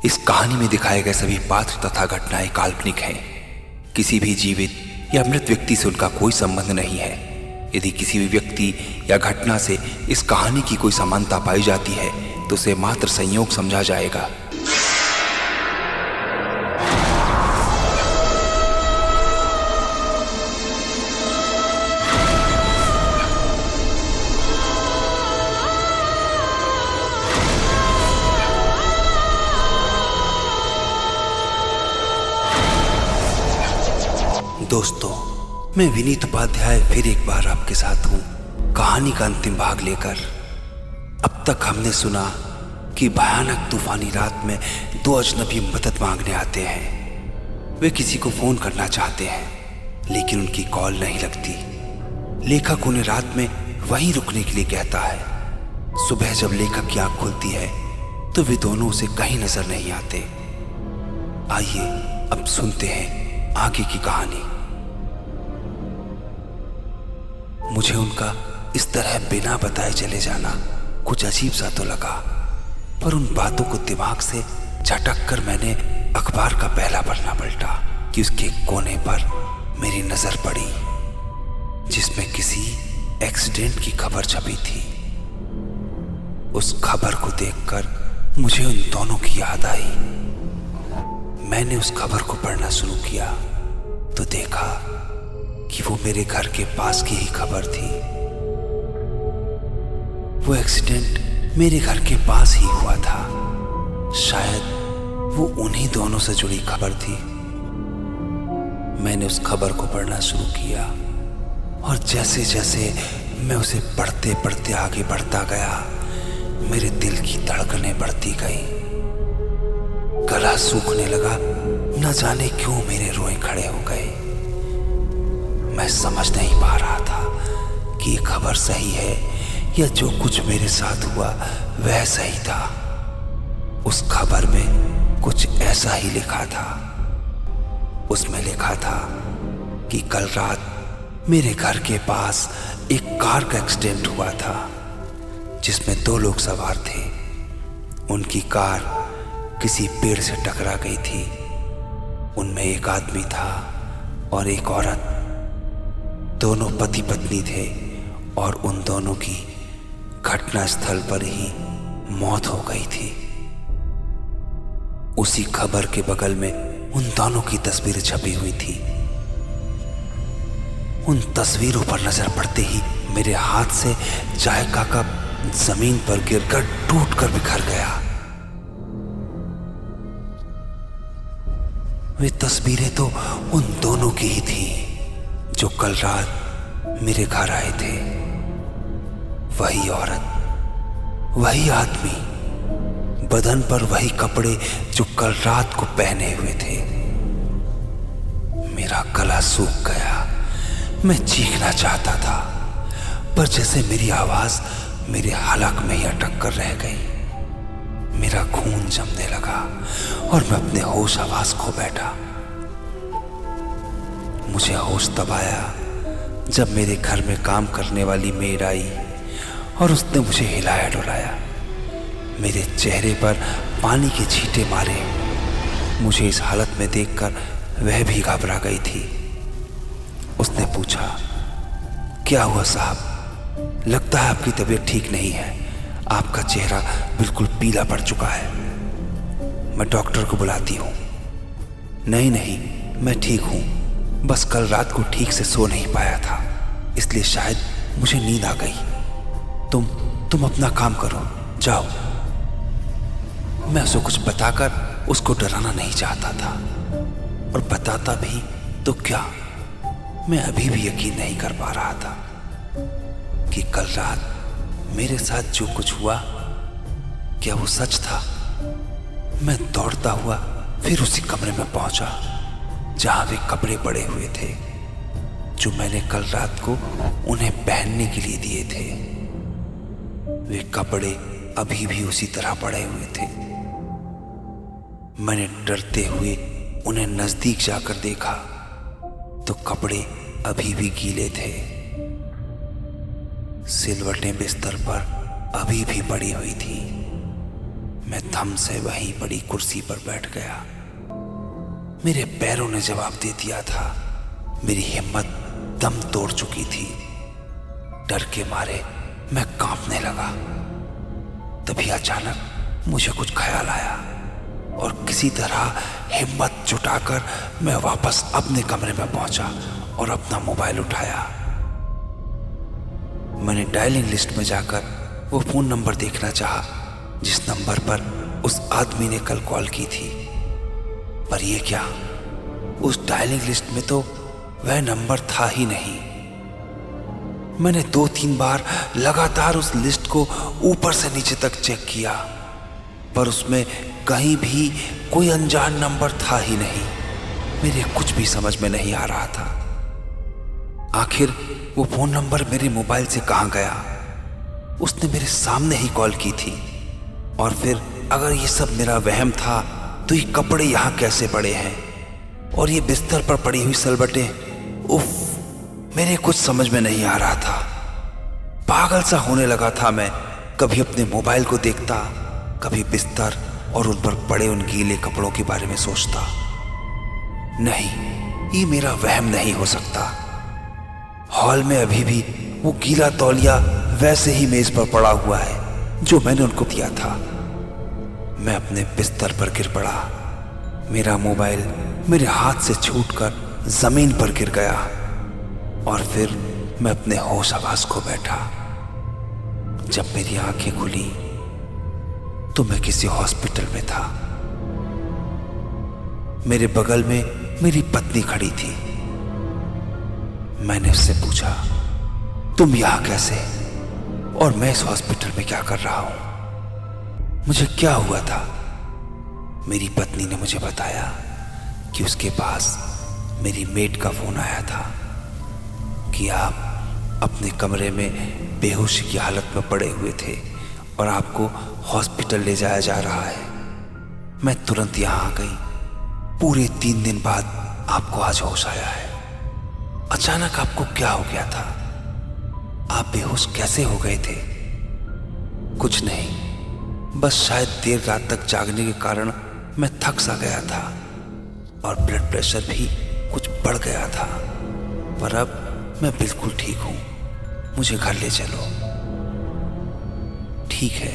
इस कहानी में दिखाए गए सभी पात्र तथा घटनाएं काल्पनिक हैं। किसी भी जीवित या मृत व्यक्ति से उनका कोई संबंध नहीं है। यदि किसी भी व्यक्ति या घटना से इस कहानी की कोई समानता पाई जाती है तो उसे मात्र संयोग समझा जाएगा। दोस्तों, मैं विनीत उपाध्याय फिर एक बार आपके साथ हूँ कहानी का अंतिम भाग लेकर। अब तक हमने सुना कि भयानक तूफानी रात में दो अजनबी मदद मांगने आते हैं। वे किसी को फोन करना चाहते हैं लेकिन उनकी कॉल नहीं लगती। लेखक उन्हें रात में वहीं रुकने के लिए कहता है। सुबह जब लेखक की आंख खुलती है तो वे दोनों उसे कहीं नजर नहीं आते। आइए अब सुनते हैं आगे की कहानी। मुझे उनका इस तरह बिना बताए चले जाना कुछ अजीब सा तो लगा, पर उन बातों को दिमाग से झटक कर मैंने अखबार का पहला पन्ना पलटा कि उसके कोने पर मेरी नजर पड़ी जिसमें किसी एक्सीडेंट की खबर छपी थी। उस खबर को देखकर मुझे उन दोनों की याद आई। मैंने उस खबर को पढ़ना शुरू किया तो देखा कि वो मेरे घर के पास की ही खबर थी। वो एक्सीडेंट मेरे घर के पास ही हुआ था। शायद वो उन्हीं दोनों से जुड़ी खबर थी। मैंने उस खबर को पढ़ना शुरू किया और जैसे जैसे मैं उसे पढ़ते पढ़ते आगे बढ़ता गया, मेरे दिल की धड़कनें बढ़ती गई। गला सूखने लगा। न जाने क्यों मेरे रोए खड़े हो गए। मैं समझ नहीं पा रहा था कि ये खबर सही है या जो कुछ मेरे साथ हुआ वह सही था। उस खबर में कुछ ऐसा ही लिखा था। उसमें लिखा था कि कल रात मेरे घर के पास एक कार का एक्सीडेंट हुआ था जिसमें दो लोग सवार थे। उनकी कार किसी पेड़ से टकरा गई थी। उनमें एक आदमी था और एक औरत। दोनों पति पत्नी थे और उन दोनों की घटना स्थल पर ही मौत हो गई थी। उसी खबर के बगल में उन दोनों की तस्वीरें छपी हुई थी। उन तस्वीरों पर नजर पड़ते ही मेरे हाथ से चाय का कप जमीन पर गिरकर टूटकर बिखर गया। वे तस्वीरें तो उन दोनों की ही थी जो कल रात मेरे घर आए थे। वही औरत, वही आदमी, बदन पर वही कपड़े जो कल रात को पहने हुए थे। मेरा गला सूख गया। मैं चीखना चाहता था पर जैसे मेरी आवाज मेरे हलक में ही अटक कर रह गई। मेरा खून जमने लगा और मैं अपने होश आवाज खो बैठा। मुझे होश तब आया जब मेरे घर में काम करने वाली मेड आई और उसने मुझे हिलाया डुलाया। मेरे चेहरे पर पानी के छींटे मारे। मुझे इस हालत में देखकर वह भी घबरा गई थी। उसने पूछा, क्या हुआ साहब? लगता है आपकी तबीयत ठीक नहीं है। आपका चेहरा बिल्कुल पीला पड़ चुका है। मैं डॉक्टर को बुलाती हूँ। नहीं नहीं, मैं ठीक हूँ। बस कल रात को ठीक से सो नहीं पाया था, इसलिए शायद मुझे नींद आ गई। तुम अपना काम करो, जाओ। मैं उसे कुछ बताकर उसको डराना नहीं चाहता था, और बताता भी तो क्या, मैं अभी भी यकीन नहीं कर पा रहा था कि कल रात मेरे साथ जो कुछ हुआ क्या वो सच था। मैं दौड़ता हुआ फिर उसी कमरे में पहुंचा जहां वे कपड़े पड़े हुए थे जो मैंने कल रात को उन्हें पहनने के लिए दिए थे। वे कपड़े अभी भी उसी तरह पड़े हुए थे। मैंने डरते हुए उन्हें नजदीक जाकर देखा तो कपड़े अभी भी गीले थे। सिलवटें बिस्तर पर अभी भी पड़ी हुई थी। मैं धम से वहीं पड़ी कुर्सी पर बैठ गया। मेरे पैरों ने जवाब दे दिया था। मेरी हिम्मत दम तोड़ चुकी थी। डर के मारे मैं कांपने लगा। तभी अचानक मुझे कुछ ख्याल आया और किसी तरह हिम्मत जुटाकर मैं वापस अपने कमरे में पहुंचा और अपना मोबाइल उठाया। मैंने डायलिंग लिस्ट में जाकर वो फोन नंबर देखना चाहा जिस नंबर पर उस आदमी ने कल कॉल की थी। पर यह क्या, उस डायलिंग लिस्ट में तो वह नंबर था ही नहीं। मैंने 2-3 बार लगातार उस लिस्ट को ऊपर से नीचे तक चेक किया, पर उसमें कहीं भी कोई अनजान नंबर था ही नहीं। मेरे कुछ भी समझ में नहीं आ रहा था। आखिर वो फोन नंबर मेरे मोबाइल से कहां गया? उसने मेरे सामने ही कॉल की थी। और फिर अगर ये सब मेरा वहम था तो ये कपड़े यहां कैसे पड़े हैं और ये बिस्तर पर पड़ी हुई सलबटें? उफ, मेरे कुछ समझ में नहीं आ रहा था। पागल सा होने लगा था मैं। कभी अपने मोबाइल को देखता, कभी बिस्तर और उन पर पड़े उन गीले कपड़ों के बारे में सोचता। नहीं, ये मेरा वहम नहीं हो सकता। हॉल में अभी भी वो गीला तौलिया वैसे ही मेज पर पड़ा हुआ है जो मैंने उनको दिया था। मैं अपने बिस्तर पर गिर पड़ा। मेरा मोबाइल मेरे हाथ से छूटकर जमीन पर गिर गया और फिर मैं अपने होश आवाज खो बैठा। जब मेरी आंखें खुली तो मैं किसी हॉस्पिटल में था। मेरे बगल में मेरी पत्नी खड़ी थी। मैंने उससे पूछा, तुम यहां कैसे और मैं इस हॉस्पिटल में क्या कर रहा हूं? मुझे क्या हुआ था? मेरी पत्नी ने मुझे बताया कि उसके पास मेरी मेड का फोन आया था कि आप अपने कमरे में बेहोशी की हालत में पड़े हुए थे और आपको हॉस्पिटल ले जाया जा रहा है। मैं तुरंत यहां आ गई। पूरे 3 दिन बाद आपको आज होश आया है। अचानक आपको क्या हो गया था? आप बेहोश कैसे हो गए थे? कुछ नहीं, बस शायद देर रात तक जागने के कारण मैं थक सा गया था और ब्लड प्रेशर भी कुछ बढ़ गया था। पर अब मैं बिल्कुल ठीक हूं। मुझे घर ले चलो। ठीक है,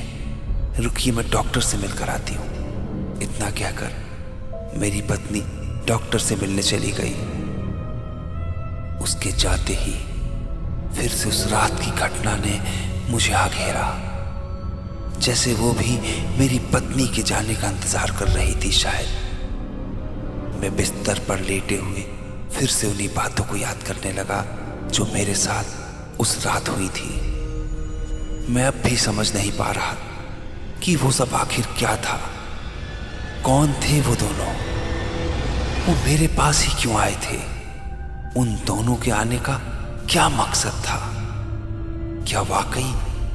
रुकिए, मैं डॉक्टर से मिलकर आती हूं। इतना कहकर मेरी पत्नी डॉक्टर से मिलने चली गई। उसके जाते ही फिर से उस रात की घटना ने मुझे आ घेरा, जैसे वो भी मेरी पत्नी के जाने का इंतजार कर रही थी शायद। मैं बिस्तर पर लेटे हुए फिर से उन्हीं बातों को याद करने लगा जो मेरे साथ उस रात हुई थी। मैं अब भी समझ नहीं पा रहा कि वो सब आखिर क्या था। कौन थे वो दोनों? वो मेरे पास ही क्यों आए थे? उन दोनों के आने का क्या मकसद था? क्या वाकई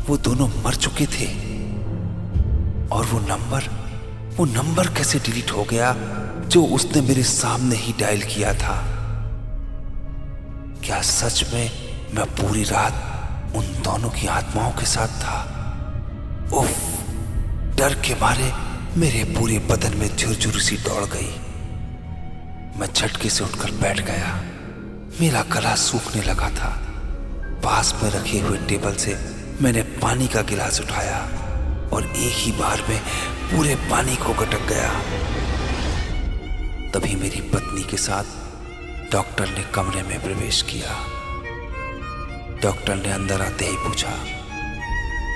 वो दोनों मर चुके थे? और वो नंबर कैसे डिलीट हो गया जो उसने मेरे सामने ही डायल किया था? क्या सच में मैं पूरी रात उन दोनों की आत्माओं के साथ था? उफ, डर के मारे मेरे पूरे बदन में झुरझुर सी दौड़ गई। मैं झटके से उठकर बैठ गया। मेरा गला सूखने लगा था। पास में रखे हुए टेबल से मैंने पानी का गिलास उठाया और एक ही बार में पूरे पानी को गटक गया। तभी मेरी पत्नी के साथ डॉक्टर ने कमरे में प्रवेश किया। डॉक्टर ने अंदर आते ही पूछा,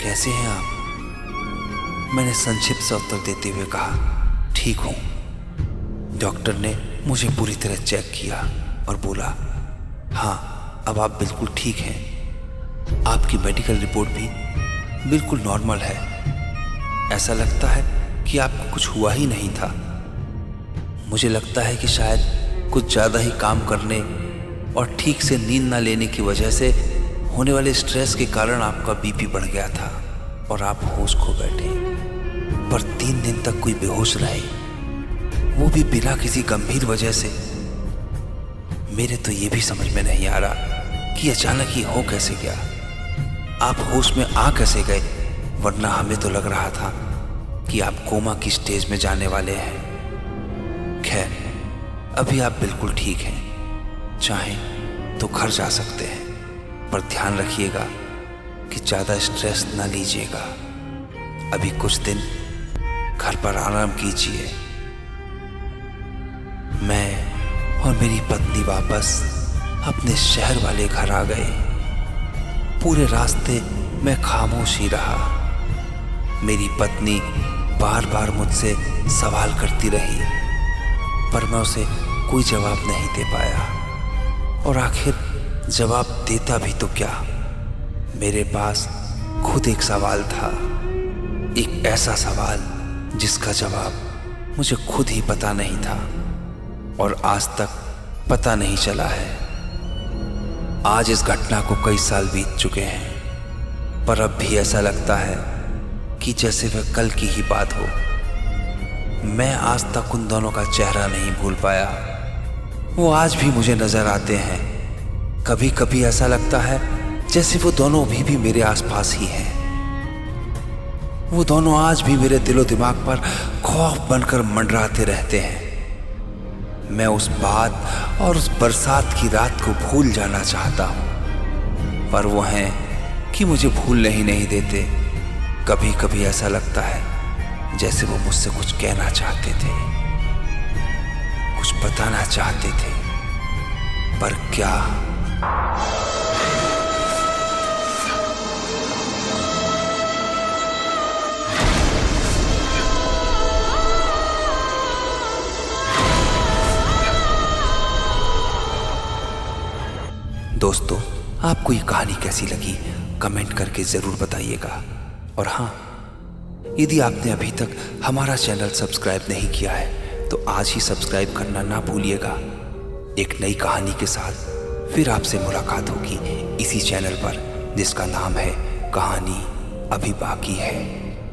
कैसे हैं आप? मैंने संक्षिप्त से उत्तर देते हुए कहा, ठीक हूं। डॉक्टर ने मुझे पूरी तरह चेक किया और बोला, हाँ, अब आप बिल्कुल ठीक हैं। आपकी मेडिकल रिपोर्ट भी बिल्कुल नॉर्मल है। ऐसा लगता है कि आपको कुछ हुआ ही नहीं था। मुझे लगता है कि शायद कुछ ज़्यादा ही काम करने और ठीक से नींद ना लेने की वजह से होने वाले स्ट्रेस के कारण आपका बीपी बढ़ गया था और आप होश खो बैठे। पर 3 दिन तक कोई बेहोश रहे, वो भी बिना किसी गंभीर वजह से। मेरे तो ये भी समझ में नहीं आ रहा कि अचानक ही हो कैसे गया। आप होश में आ कैसे गए? वरना हमें तो लग रहा था कि आप कोमा की स्टेज में जाने वाले हैं। खैर, अभी आप बिल्कुल ठीक हैं, चाहें तो घर जा सकते हैं, पर ध्यान रखिएगा कि ज़्यादा स्ट्रेस ना लीजिएगा। अभी कुछ दिन घर पर आराम कीजिए। मैं और मेरी पत्नी वापस अपने शहर वाले घर आ गए। पूरे रास्ते मैं खामोश ही रहा। मेरी पत्नी बार बार मुझसे सवाल करती रही, पर मैं उसे कोई जवाब नहीं दे पाया। और आखिर जवाब देता भी तो क्या, मेरे पास खुद एक सवाल था, एक ऐसा सवाल जिसका जवाब मुझे खुद ही पता नहीं था और आज तक पता नहीं चला है। आज इस घटना को कई साल बीत चुके हैं, पर अब भी ऐसा लगता है कि जैसे वह कल की ही बात हो। मैं आज तक उन दोनों का चेहरा नहीं भूल पाया। वो आज भी मुझे नजर आते हैं। कभी कभी ऐसा लगता है जैसे वो दोनों भी मेरे आसपास ही हैं। वो दोनों आज भी मेरे दिलो दिमाग पर खौफ बनकर मंडराते रहते हैं। मैं उस बात और उस बरसात की रात को भूल जाना चाहता हूँ, पर वो हैं कि मुझे भूलने ही नहीं देते। कभी कभी ऐसा लगता है जैसे वो मुझसे कुछ कहना चाहते थे, कुछ बताना चाहते थे, पर क्या? दोस्तों, आपको ये कहानी कैसी लगी कमेंट करके ज़रूर बताइएगा। और हाँ, यदि आपने अभी तक हमारा चैनल सब्सक्राइब नहीं किया है तो आज ही सब्सक्राइब करना ना भूलिएगा। एक नई कहानी के साथ फिर आपसे मुलाकात होगी इसी चैनल पर, जिसका नाम है कहानी अभी बाकी है।